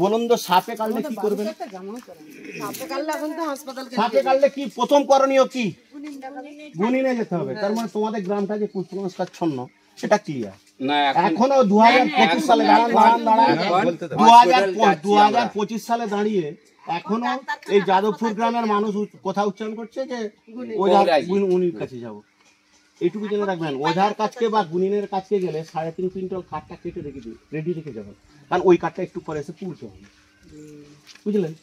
বলুন তো সাপে কাটলে কি করবেন? সাপে কাটলে কি প্রথম করণীয় কি? গুনিনে যেতে হবে। তার মানে তোমাদের গ্রামটা যে কুসংস্কারচ্ছন্ন সেটা ক্লিয়ার। এখনো 2025 সালে 2025 সালে দাঁড়িয়ে এখনো এই যাদবপুর গ্রামের মানুষ কথা উচ্চারণ করছে যে ওঝার উনির কাছে যাব। এইটুকু জেনে রাখবেন, ওঝার কাছকে বা গুনিনের কাছকে গেলে 3.5 কুইন্টাল কাঠটা কেটে রেখে দিই, রেডি রেখে যাবেন, কারণ ওই কাঠটা একটু পরে এসে পুড়তে হবে, বুঝলেন?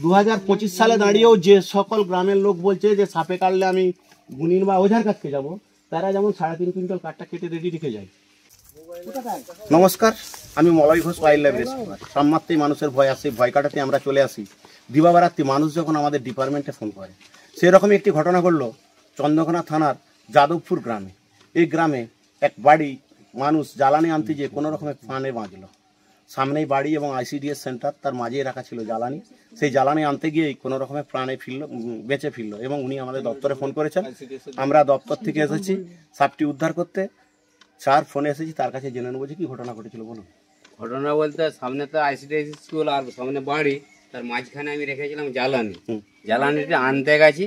2025 সালে দাঁড়িয়েও যে সকল গ্রামের লোক বলছে যে সাপে কাটলে আমি গুনিন বা ওঝার কাছকে যাব, তারা যেমন 3.5 কুইন্টাল কাঠটা কেটে রেডি রেখে যায়। নমস্কার, আমি Malay Ghosh, wild life rescuer. সামমাত্রেই মানুষের ভয় আসে, ভয় কাটাতে আমরা চলে আসি। দিবারাত্রি মানুষ যখন আমাদের ডিপার্টমেন্টে ফোন করে, সেরকমই একটি ঘটনা ঘটলো চন্দ্রকোনা থানার যাদবপুর গ্রামে। এই গ্রামে এক বাড়ি মানুষ জ্বালানি আনতে গিয়ে কোনো রকমের প্রাণে বাঁচল। সামনেই বাড়ি এবং আইসিডিএস সেন্টার, তার মাঝেই রাখা ছিল জ্বালানি। সেই জ্বালানি আনতে গিয়েই কোনো রকমের প্রাণে বেঁচে ফিরল এবং উনি আমাদের দপ্তরে ফোন করেছেন। আমরা দপ্তর থেকে এসেছি সাপটি উদ্ধার করতে। স্যার ফোনে এসেছি, তার কাছে জেনে নেবো যে কি ঘটনা ঘটেছিল। বলুন। ঘটনা বলতে সামনে তো আইসিডিএস স্কুল আর সামনে বাড়ি, তার মাঝখানে আমি রেখেছিলাম জ্বালানি। জ্বালানিটা আনতে গেছি,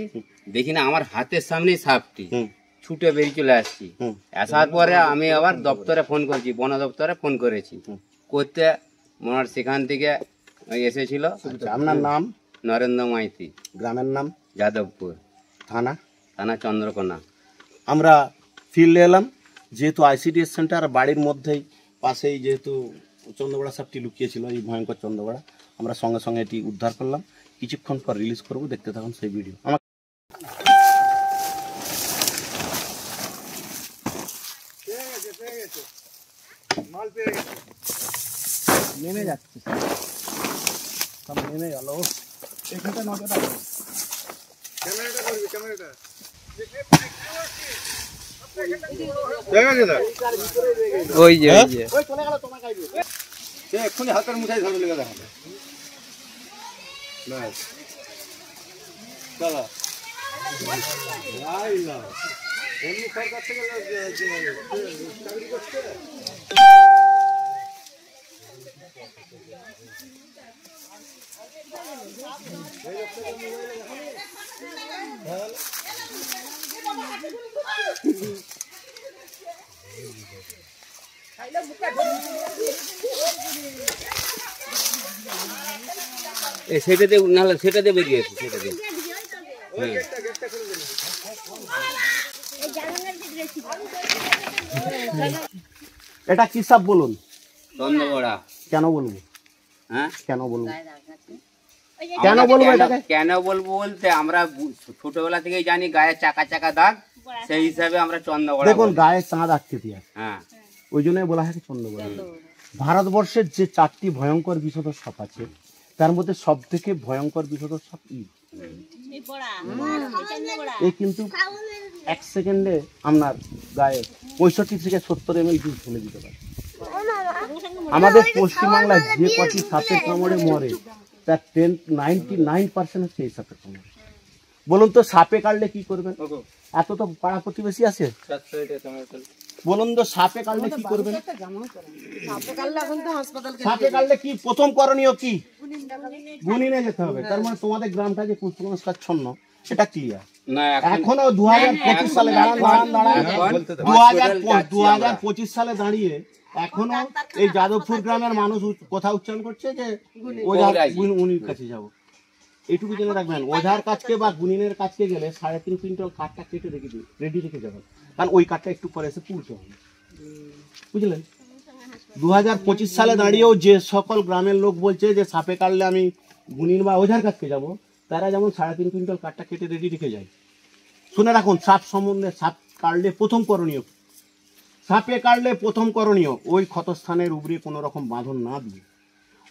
দেখি না আমার হাতের সামনেই সাপটি ছুটে বেরিয়ে চলে আসছি। আসার পরে আমি আবার দপ্তরে ফোন করছি, বন দপ্তরে ফোন করেছি করতে, মনে সেখান থেকে এসেছিল। আপনার নাম? নরেন্দ্র মাইতি। গ্রামের নাম? যাদবপুর। থানা? থানা চন্দ্রকোনা। আমরা ফিল্ডে এলাম, যেহেতু আইসিডিএস সেন্টার বাড়ির মধ্যেই পাশেই যেহেতু চন্দ্রবড়া সাপটি লুকিয়েছিল, এই ভয়ঙ্কর চন্দ্রবড়া, আমরা সঙ্গে সঙ্গে এটি উদ্ধার করলাম। কিছুক্ষণ পর রিলিজ করব, দেখতে থাকুন সেই ভিডিও। নেমে যাচ্ছে, সব নেমে গেল। এখানটা নজর রাখো, ক্যামেরাটা করবি, ক্যামেরাটা ওই যে ওই চলে গেল, তোমার খাইবে সে এক্ষুনি হাতের মুঠায় ধরে লেগে দেখাবে। ব্যাস দাদা ভাই না এমনি সরকার থেকে চাকরি করছে। সেটাতে নাহলে সেটাতে বেরিয়েছে, সেটাতে। এটা কি সাপ বলুন? চন্দ্রবড়া। কেন বলবো? হ্যাঁ কেন বলবো? কেন বলবো এটাকে? কেন বলবো বলতে আমরা ছোটবেলা থেকেই জানি গায়ে চাকা চাকা দাগ, সেই হিসাবে আমরা চন্দ্রবড়া। দেখুন গায়ে চাঁদ আকৃতি আছে, হ্যাঁ, ওই জন্যই বলা হয় চন্দ্রবড়া। ভারতবর্ষের যে 4টি ভয়ঙ্কর বিষধর সাপ আছে, তার মধ্যে সব থেকে ভয়ঙ্কর বিষধর সাপ এই কিন্তু 1 সেকেন্ডে আপনার গায়ে 65 থেকে 70 ml বিষ ঢেলে দিতে পারে। আমাদের পশ্চিমবাংলায় যে কটি সাপের কামড়ে মরে তার 99% হচ্ছে এই সাপের কামড়ে। বলুন তো সাপে কাটলে কি করবেন? এত তো পাড়া প্রতিবেশী আছে, বলুন তো সাপে কাটলে কি করবেন? সাপে কাটলে কি প্রথম করণীয় কি? গুনিনে যেতে হবে। তার মানে তোমাদের গ্রামটা যে কুসংস্কারচ্ছন্ন সেটা ক্লিয়ার। এখনো 2025 সালে 2025 সালে দাঁড়িয়ে এখনো এই যাদবপুর গ্রামের মানুষ কথা উচ্চারণ করছে যে ওঝার উনির কাছে যাব। এইটুকু জেনে রাখবেন, ওঝার কাছকে বা গুনিনের কাছকে গেলে 3.5 কুইন্টাল কাঠটা কেটে রেখে দিই, রেডি রেখে যাবেন, কারণ ওই কাঠটা একটু পরে এসে পুড়তে হবে, বুঝলেন? 2025 সালে দাঁড়িয়েও যে সকল গ্রামের লোক বলছে যে সাপে কাটলে আমি গুনিন বা ওঝার কাছকে যাব, তারা যেমন 3.5 কুইন্টাল কাঠটা কেটে রেডি রেখে যায়। শুনে রাখুন সাপ সম্বন্ধে। সাপ কাটলে প্রথম করণীয়, সাপে কাটলে প্রথম করণীয় ওই ক্ষতস্থানের উপরে কোনো রকম বাঁধন না দিয়ে,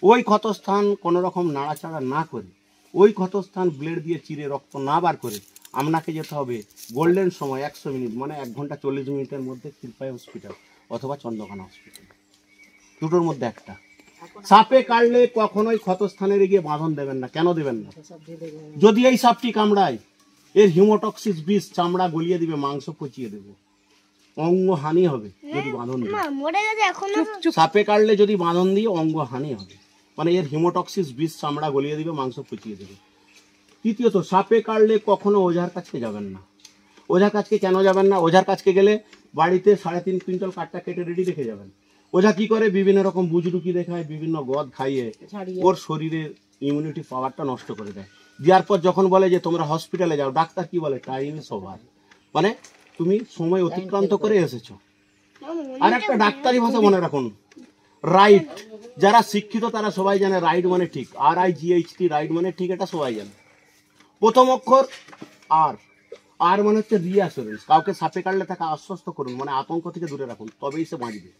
ওই ক্ষতস্থান কোনো রকম নাড়াচাড়া না করে, ওই ক্ষতস্থান ব্লেড দিয়ে চিরে রক্ত না বার করে আপনাকে যেতে হবে গোল্ডেন সময় 100 মিনিট, মানে 1 ঘন্টা 40 মিনিটের মধ্যে ক্ষীরপাই হসপিটাল অথবা চন্দ্রকোনা হসপিটাল, দুটোর মধ্যে একটা। সাপে কাটলে কখনোই ক্ষতস্থানের গিয়ে বাঁধন দেবেন না। কেন দেবেন না? যদি এই সাপটি কামড়ায়, এর হিমোটক্সিস বিষ চামড়া গলিয়ে দিবে, মাংস পচিয়ে দেবে। অঙ্গহানি হবে যদি বাঁধন দিই। মরে গেছে এখনো। সাপে কাটলে যদি বাঁধন দিয়ে অঙ্গহানি হবে, মানে এর হিমোটক্সিস বিষ চামড়া গলিয়ে দিবে, মাংস পচিয়ে দেবে। তৃতীয়ত, সাপে কাটলে কখনো ওঝার কাছে যাবেন না। ওঝার কাছকে কেন যাবেন না? ওঝার কাছকে গেলে বাড়িতে 3.5 কুইন্টাল কাঠটা কেটে রেডি রেখে যাবেন। ওঝা কি করে? বিভিন্ন রকম বুজরুকি দেখায়, বিভিন্ন গদ খাইয়ে ওর শরীরের ইমিউনিটি পাওয়ারটা নষ্ট করে দেয়। দেওয়ার পর যখন বলে যে তোমরা হসপিটালে যাও, ডাক্তার কি বলে? টাইম ইজ ওভার, মানে তুমি সময় অতিক্রান্ত করে এসেছো। আর একটা ডাক্তারি ভাষা মনে রাখুন, রাইট। যারা শিক্ষিত তারা সবাই জানে রাইট মানে ঠিক, RIGHT, রাইট মানে ঠিক, এটা সবাই জানে। প্রথম অক্ষর আর, আর মানে হচ্ছে রিঅ্যাসুরেন্স। কাউকে সাপে কাটলে তাকে আশ্বস্ত করুন, মানে আতঙ্ক থেকে দূরে রাখুন, তবেই সে বাঁচবে,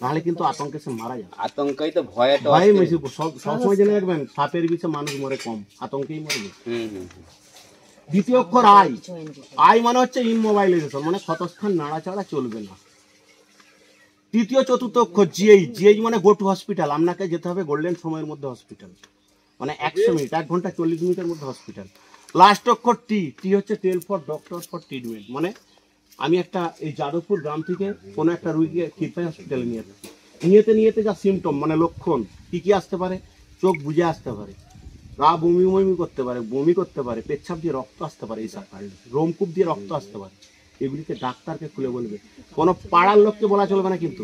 নাহলে কিন্তু আতঙ্কে সে মারা যাবে। আতঙ্কই তো ভয় বেশি। সবসময় জেনে রাখবেন, সাপের বিষে মানুষ মরে কম, আতঙ্কেই মরবে। দ্বিতীয় অক্ষর আই। আই মানে হচ্ছে ইমোবাইলাইজেশন, মানে ক্ষতস্থান নাড়াচাড়া চলবে না। তৃতীয় চতুর্থ অক্ষর জিএইচ। জিএইচ মানে গো টু হসপিটাল, আপনাকে যেতে হবে গোল্ডেন সময়ের মধ্যে হসপিটাল, মানে 100 মিনিট, 1 ঘন্টা 40 মিনিটের মধ্যে হসপিটাল। লাস্ট অক্ষর টি। টি হচ্ছে টেল ফর ডক্টর ফর ট্রিটমেন্ট, মানে আমি একটা এই যাদবপুর গ্রাম থেকে কোনো একটা রুগীকে ক্ষীরপাই হসপিটালে নিয়ে যাচ্ছি, নিয়েতে যা সিমটম মানে লক্ষণ কি কি আসতে পারে? চোখ বুঝে আসতে পারে, গা বমি করতে পারে, বমি করতে পারে, পেচ্ছাপ দিয়ে রক্ত আসতে পারে, এইসব কারণে রোমকূপ দিয়ে রক্ত আসতে পারে। এগুলিকে ডাক্তারকে খুলে বলবে, কোনো পাড়ার লোককে বলা চলবে না। কিন্তু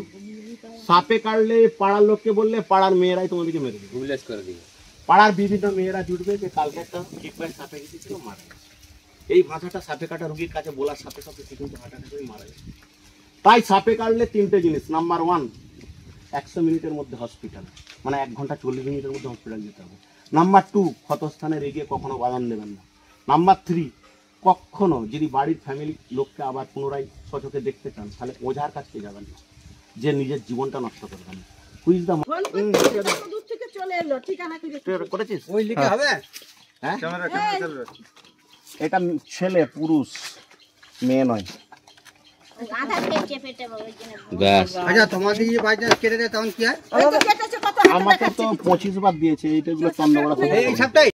সাপে কাটলে পাড়ার লোককে বললে পাড়ার মেয়েরাই তোমাদেরকে মেরে দেবে, হুইলেস করে দিই। পাড়ার বিভিন্ন মেয়েরা জুটবে যে কালকে একটা ঠিকভাবে সাপে গেছিল, মারা গেছে। এই ভাষাটা সাপে কাটা রোগীর কাছে বলার সাথে সাথে সে কিন্তু হাঁটা করে মারা গেছে। তাই সাপে কাটলে 3টে জিনিস। নাম্বার 1, 100 মিনিটের মধ্যে হসপিটাল, মানে 1 ঘন্টা 40 মিনিটের মধ্যে হসপিটাল যেতে হবে। নাম্বার 2, ক্ষতস্থানে রেগে কখনো বাদাম দেবেন না। নাম্বার 3, কখনো যদি বাড়ির ফ্যামিলি লোককে আবার পুনরায় সচোখে দেখতে চান, তাহলে ওঝার কাছে যাবেন না, যে নিজের জীবনটা নষ্ট করবেন না। হুইজ দা দূর থেকে চলে এলো, ঠিকানা করেছিস? ওই লিখে হবে। হ্যাঁ, এটা ছেলে, পুরুষ, মেয়ে নয়। আধা পেটে পেটে ওই জন্য ব্যাস। আচ্ছা তোমাদের যে বাড়িটা কেটে দেয় তখন কি হয়? কেটেছে কত আমাকে তো 25 বার দিয়েছে, এইটাগুলো চন্দ্রগড়া থেকে। এই সপ্তাহে